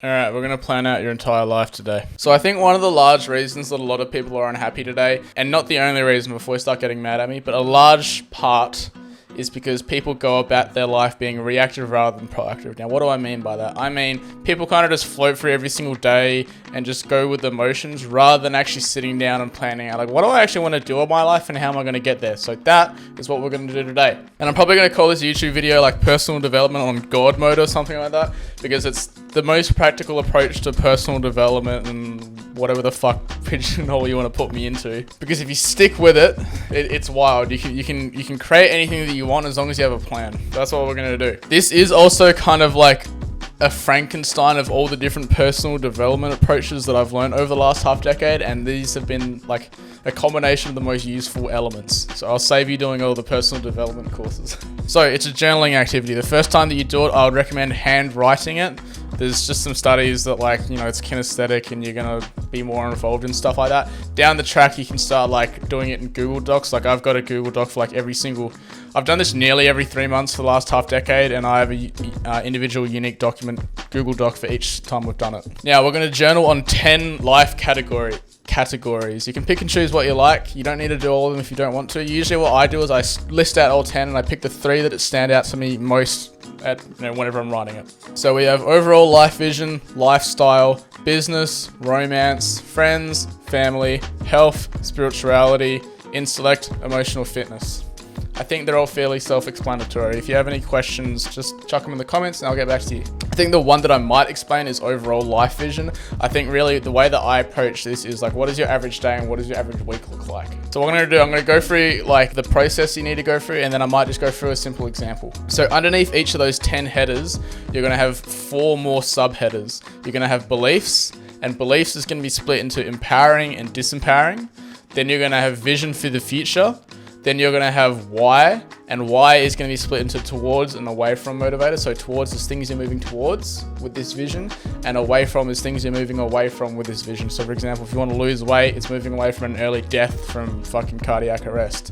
Alright, we're going to plan out your entire life today. So I think one of the large reasons that a lot of people are unhappy today, and not the only reason before you start getting mad at me, but a large part is because people go about their life being reactive rather than proactive. Now, what do I mean by that? I mean, people kind of just float through every single day and just go with the motions rather than actually sitting down and planning out, like, what do I actually want to do in my life and how am I going to get there? So that is what we're going to do today. And I'm probably going to call this YouTube video like personal development on God mode or something like that, because it's the most practical approach to personal development and whatever the fuck pigeonhole you want to put me into. Because if you stick with it, it's wild. You can create anything that you want as long as you have a plan. That's what we're gonna do. This is also kind of like a Frankenstein of all the different personal development approaches that I've learned over the last half decade, and these have been like a combination of the most useful elements. So I'll save you doing all the personal development courses. So it's a journaling activity. The first time that you do it, I would recommend handwriting it. There's just some studies that, like, you know, it's kinesthetic and you're gonna be more involved in stuff like that. Down the track, you can start like doing it in Google Docs. Like, I've got a Google Doc for like I've done this nearly every 3 months for the last half decade, and I have a individual unique document Google Doc for each time we've done it. Now we're gonna journal on 10 life categories. You can pick and choose what you like. You don't need to do all of them if you don't want to. Usually what I do is I list out all 10 and I pick the 3 that stand out to me most at, whenever I'm writing it. So we have overall life vision, lifestyle, business, romance, friends, family, health, spirituality, intellect, emotional fitness. I think they're all fairly self-explanatory. If you have any questions, just chuck them in the comments and I'll get back to you. I think the one that I might explain is overall life vision. I think really the way that I approach this is like, what does your average day and what does your average week look like? So what I'm gonna do, I'm gonna go through like the process you need to go through, and then I might just go through a simple example. So underneath each of those 10 headers, you're gonna have 4 more subheaders. You're gonna have beliefs, and beliefs is gonna be split into empowering and disempowering. Then you're gonna have vision for the future. Then you're going to have why, and why is going to be split into towards and away from motivators. So towards is things you're moving towards with this vision, and away from is things you're moving away from with this vision. So for example, if you want to lose weight, it's moving away from an early death from fucking cardiac arrest.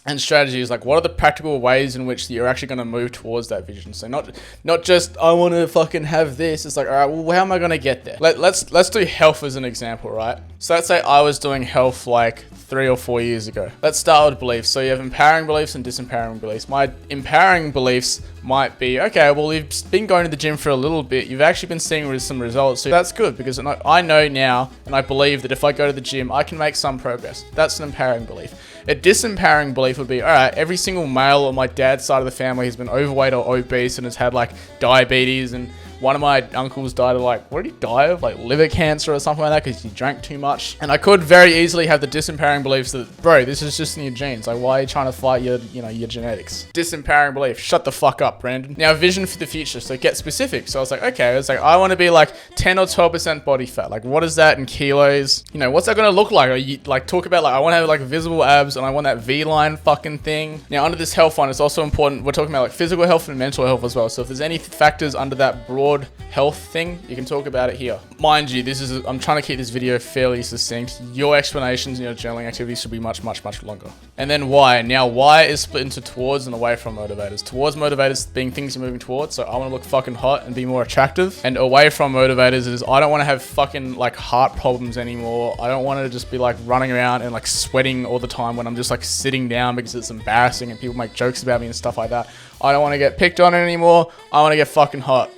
And strategy is like, what are the practical ways in which you're actually going to move towards that vision? So not just, I want to fucking have this. It's like, all right, well, how am I going to get there? Let's do health as an example, right? So let's say I was doing health like 3 or 4 years ago. Let's start with beliefs. So you have empowering beliefs and disempowering beliefs. My empowering beliefs might be, okay, well, you've been going to the gym for a little bit. You've actually been seeing some results. So that's good, because I know now, and I believe that if I go to the gym, I can make some progress. That's an empowering belief. A disempowering belief would be, all right, every single male on my dad's side of the family has been overweight or obese and has had like diabetes, and one of my uncles died of like, what did he die of? Like liver cancer or something like that because he drank too much. And I could very easily have the disempowering beliefs that, bro, this is just in your genes. Like, why are you trying to fight your genetics? Disempowering belief, shut the fuck up, Brandon. Now, vision for the future. So get specific. So I was like, okay, I want to be like 10 or 12% body fat. Like, what is that in kilos? What's that going to look like? Or you like talk about like, I want to have like visible abs and I want that V-line fucking thing. Now, under this health one, it's also important. We're talking about like physical health and mental health as well. So if there's any factors under that broad health thing, you can talk about it here. Mind you, I'm trying to keep this video fairly succinct. Your explanations and your journaling activities should be much, much, much longer. And then why. Now, why is split into towards and away from motivators. Towards motivators being things you're moving towards. So I want to look fucking hot and be more attractive. And away from motivators is I don't want to have fucking like heart problems anymore. I don't want to just be like running around and like sweating all the time when I'm just like sitting down because it's embarrassing and people make jokes about me and stuff like that. I don't want to get picked on anymore. I want to get fucking hot.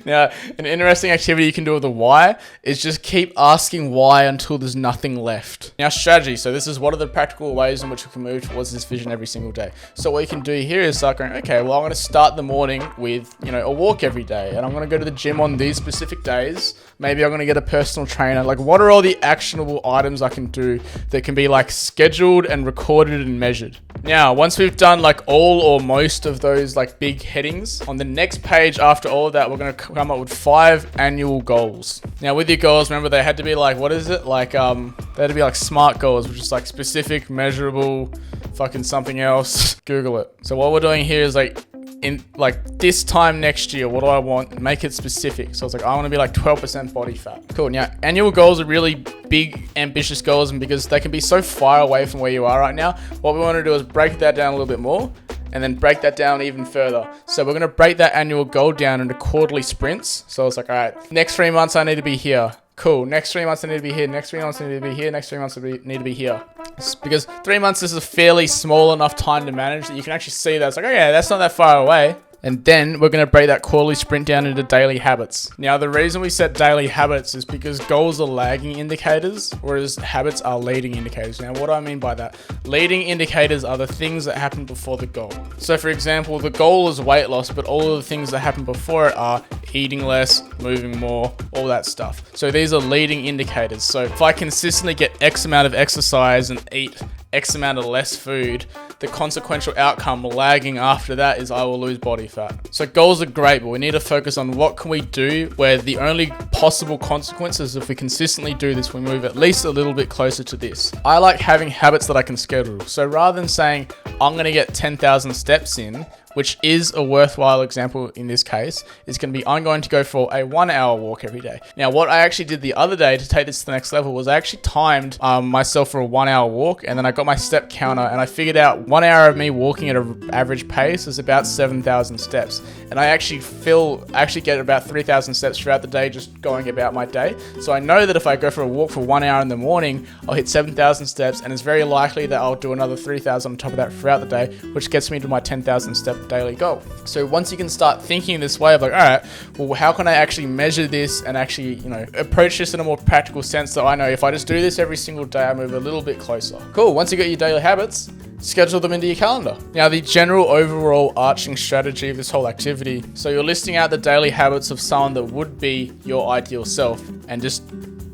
Now, an interesting activity you can do with the why is just keep asking why until there's nothing left. Now, strategy. So this is what are the practical ways in which we can move towards this vision every single day. So what you can do here is start going, okay, well, I'm going to start the morning with, a walk every day, and I'm going to go to the gym on these specific days. Maybe I'm going to get a personal trainer. Like, what are all the actionable items I can do that can be like scheduled and recorded and measured? Now, once we've done like all or most of those like big headings, on the next page after all of that, we're going to come up with 5 annual goals. Now, with your goals, remember they had to be like, what is it? Like, they had to be like SMART goals, which is like specific, measurable, fucking something else. Google it. So what we're doing here is like, in like this time next year, what do I want? Make it specific. So it's like, I want to be like 12% body fat. Cool. Now, annual goals are really big, ambitious goals, and because they can be so far away from where you are right now, what we want to do is break that down a little bit more and then break that down even further. So we're going to break that annual goal down into quarterly sprints. So it's like, all right, next 3 months I need to be here. Cool. Next 3 months I need to be here. Next 3 months I need to be here. Next 3 months I need to be here. It's because 3 months is a fairly small enough time to manage that you can actually see that. It's like, oh yeah, that's not that far away. And then we're going to break that quarterly sprint down into daily habits. Now, the reason we set daily habits is because goals are lagging indicators, whereas habits are leading indicators. Now, what do I mean by that? Leading indicators are the things that happen before the goal. So, for example, the goal is weight loss, but all of the things that happen before it are eating less, moving more, all that stuff. So these are leading indicators. So if I consistently get X amount of exercise and eat X amount of less food, the consequential outcome lagging after that is I will lose body fat. So goals are great, but we need to focus on what can we do where the only possible consequences if we consistently do this, we move at least a little bit closer to this. I like having habits that I can schedule. So rather than saying I'm going to get 10,000 steps in, which is a worthwhile example in this case, is going to be I'm going to go for a 1 hour walk every day. Now, what I actually did the other day to take this to the next level was I actually timed myself for a 1 hour walk, and then I got my step counter, and I figured out 1 hour of me walking at an average pace is about 7,000 steps. And I actually get about 3,000 steps throughout the day just going about my day. So I know that if I go for a walk for 1 hour in the morning, I'll hit 7,000 steps, and it's very likely that I'll do another 3,000 on top of that throughout the day, which gets me to my 10,000 step daily goal. So once you can start thinking this way of like, all right, well, how can I actually measure this and actually, approach this in a more practical sense that I know if I just do this every single day, I move a little bit closer. Cool. Once you got your daily habits, schedule them into your calendar. Now, the general overall arching strategy of this whole activity. So you're listing out the daily habits of someone that would be your ideal self and just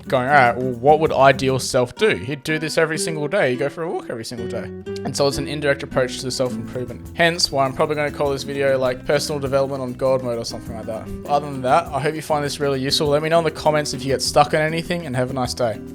going, all right, well, what would ideal self do? He'd do this every single day. He'd go for a walk every single day. And so it's an indirect approach to self-improvement. Hence why I'm probably going to call this video like personal development on God mode or something like that. Other than that, I hope you find this really useful. Let me know in the comments if you get stuck on anything, and have a nice day.